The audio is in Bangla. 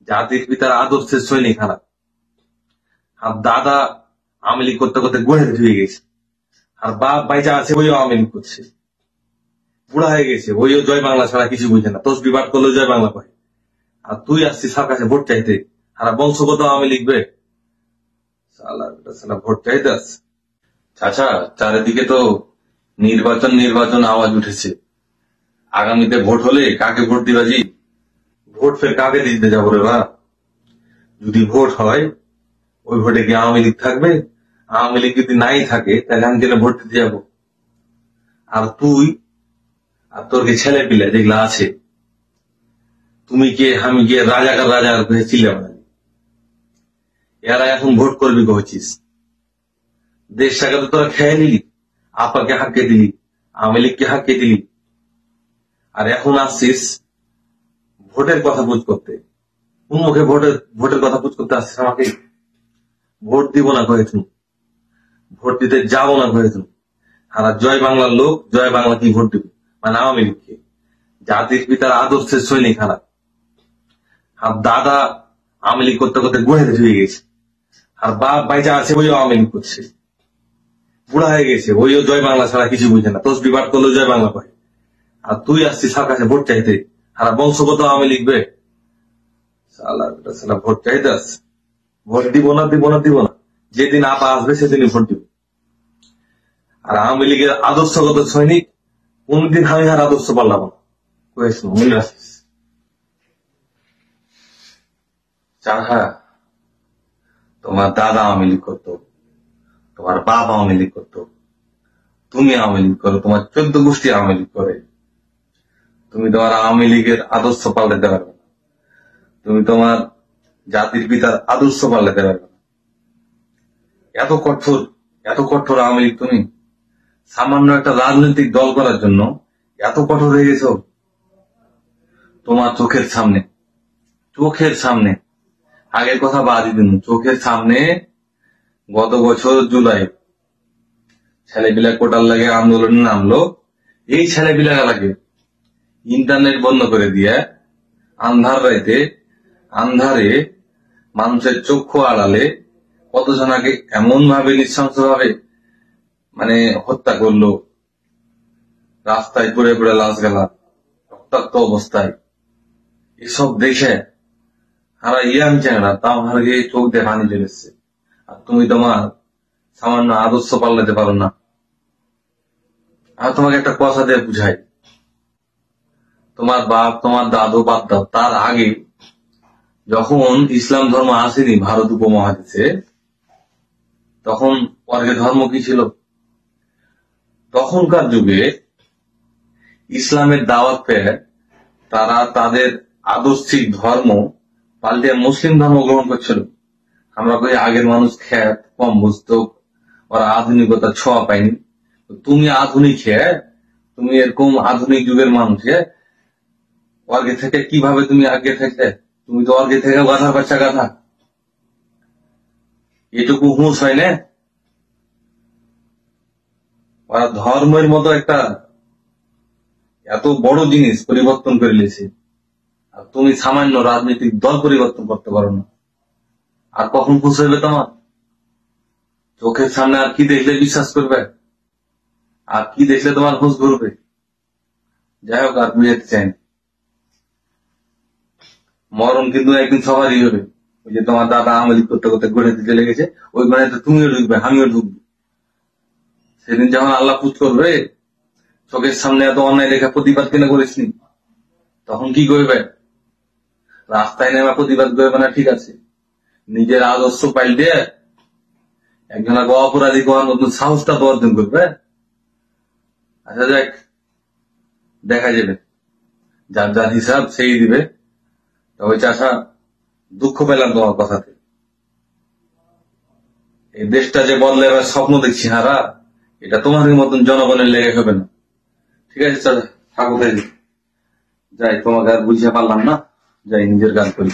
জাতির পিতার আদর্শের সৈনিক হারা। আর দাদা আওয়ামী লীগ করতে করতে গড়ে ধুয়ে গেছে। আর বাপ বাইচা আছে ওইও আওয়ামী লীগ করছে, বুড়া হয়ে গেছে, ওইও জয় বাংলা ছাড়া কিছু বুঝে না, তসবি পাঠ করলে জয় বাংলা পায়। আর তুই আসছিস সরকারে ভোট চাইতে, আর বংশগত আওয়ামী লীগ বে সালা ভোট চাইতে আসছে। আচ্ছা, চারিদিকে তো নির্বাচন নির্বাচন আওয়াজ উঠেছে। আগামীতে ভোট হলে কাকে ভোট দিবাজি? ভোট ফের কাকে দিতে যাবো রে বা? যদি ভোট হয় ওই ভোটে কি আওয়ামী লীগ থাকবে? আওয়ামী লীগ যদি নাই থাকে তাহলে আমি কেন ভোট দিতে যাবো? আর তুই আর তোর কি ছেলে পিলে যেগুলা আছে, তুমি কে আমি কে রাজাকার রাজার ছিলাম না, এরা এখন ভোট করবি কহছিস? দেশটাকে তো তোরা খেয়ে নিলি, আপাকে হাঁকে দিলি, আওয়ামী লীগকে হাঁকে দিলি, আর এখন আসছিস ভোটের কথা বুঝ করতে। কোন মুখে ভোটের কথা বুঝ করতে আসছিস আমাকে? ভোট দিব না কয়েছেন, ভোট দিতে যাবো না কয়েছেন। আর জয় বাংলার লোক জয় বাংলা কি ভোট দিব? মানে আওয়ামী লীগকে। জাতির পিতার আদর্শের সৈনিক হারা। আর দাদা আওয়ামী লীগ করতে করতে গড়ে ধুয়ে গেছে। আর বাপ বাইচা আছে ওইও আওয়ামী লীগ করছে, বুড়া হয়ে গেছে, ওইও জয় বাংলা ছাড়া কিছু বুঝে না, তসবি পাঠ করলে জয় বাংলা পায়। আর তুই আসছিস সরকারে ভোট চাইতে, আর বংশগত আওয়ামী লীগ বে সালা ভোট চাইতে আসছে। ভোট দিব না দিব না দিব না, যেদিন আপা আসবে সেদিনই ভোট দিব। আর আওয়ামী লীগের আদর্শগত সৈনিক কোনদিন আমি আর আদর্শ পারলাম না, মনে রাখিস। চাহা তোমার দাদা আওয়ামী লীগ করতো, তোমার বাপ আওয়ামী লীগ করতো, তুমি আওয়ামী লীগ করো, তোমার 14 গোষ্ঠী আওয়ামী লীগ করে। তুমি তোমার আওয়ামী লীগের আদর্শ পাল্টাতে পারবে না, তুমি তোমার জাতির পিতার আদর্শ পাল্টাতে পারবে না। এত কঠোর আওয়ামী লীগ তুমি। সামান্য একটা রাজনৈতিক দল করার জন্য এত কঠোর হয়ে গেছো। তোমার চোখের সামনে আগের কথা বাদই দিন, চোখের সামনে গত বছর জুলাই ছেলেপিলা কোটার লাগে আন্দোলনে নামলো। এই ছেলেপিলা লাগে ইন্টারনেট বন্ধ করে দিয়ে আন্ধারে মানুষের চক্ষু আড়ালে কতজনাকে এমন ভাবে নৃশংস ভাবে মানে হত্যা করলো, রাস্তায় পড়ে পড়ে লাশ গেলা রক্তাক্ত অবস্থায়। এসব দেখে হারা ইয়াং চ্যাংরা তাও হারিয়ে চোখ দিয়ে পানি চলেছে। আর তুমি তোমার সামান্য আদর্শ পাল্টাতে পারো না। আর তোমাকে একটা কথা দিয়ে বুঝাই, তোমার বাপ তোমার দাদু বাপ দাও তার আগে যখন ইসলাম ধর্ম আসেনি ভারত উপমহাদেশে, তখন অর্ঘ্য ধর্ম কি ছিল? তখনকার যুগে ইসলামের দাওয়াত পেয়ে তারা তাদের আদর্শিক ধর্ম পাল্টে মুসলিম ধর্ম গ্রহণ করছিল। আমরা কই আগের মানুষ খ্যাত কম বুঝতো, ওরা আধুনিকতা ছোঁয়া পায়নি। তুমি আধুনিক তুমি এরকম আধুনিক যুগের মানুষ অর্ঘ্য থেকে কিভাবে তুমি আগে থেকে? তুমি তো অর্ঘ্য থেকে গাধার বাচ্চা গাধা, এটুকু হুঁশ হয় না? ওরা ধর্মের মতো একটা এত বড় জিনিস পরিবর্তন করে নিয়েছে, আর তুমি সামান্য রাজনৈতিক দল পরিবর্তন করতে পারো না। আর কখন খুশ হইবে তোমার? চোখের সামনে আর কি দেখলে বিশ্বাস করবে? আর কি দেখলে তোমার হুঁশ ঘুরবে? যাই হোক, আর বুঝাতে চাই না, মরণ কিন্তু একদিন সবারই হবে। ওই যে তোমার দাদা আওয়ামী লীগ করতে করতে গড়ে দিতে লেগেছে, ওই গড়াইতে তুমিও ঢুকবে, আমিও ঢুকবো। সেদিন যখন আল্লাহ পুজ করবে, চোখের সামনে এত অন্যায় দেখে প্রতিবাদ কেন করিসনি, তখন কি করবে? রাস্তায় নেমে প্রতিবাদ করবে না, ঠিক আছে, নিজের আদর্শ পাল্টে একজন অপরাধী হওয়ার মতন সাহসটা তো অর্জন করবে। আচ্ছা যাক, দেখা যাবে, যার যার হিসাব সেই দিবে। তবে চাষা, দুঃখ পেলাম তোমার কথাতে। এই দেশটা যে বদলে এবার স্বপ্ন দেখছি হারা, এটা তোমার মতন জনগণের লেগে হবে না। ঠিক আছে চাচা, থাকো, যাই, তোমাকে আর বুঝিয়ে পারলাম না, যাই নিজের কাজ করি।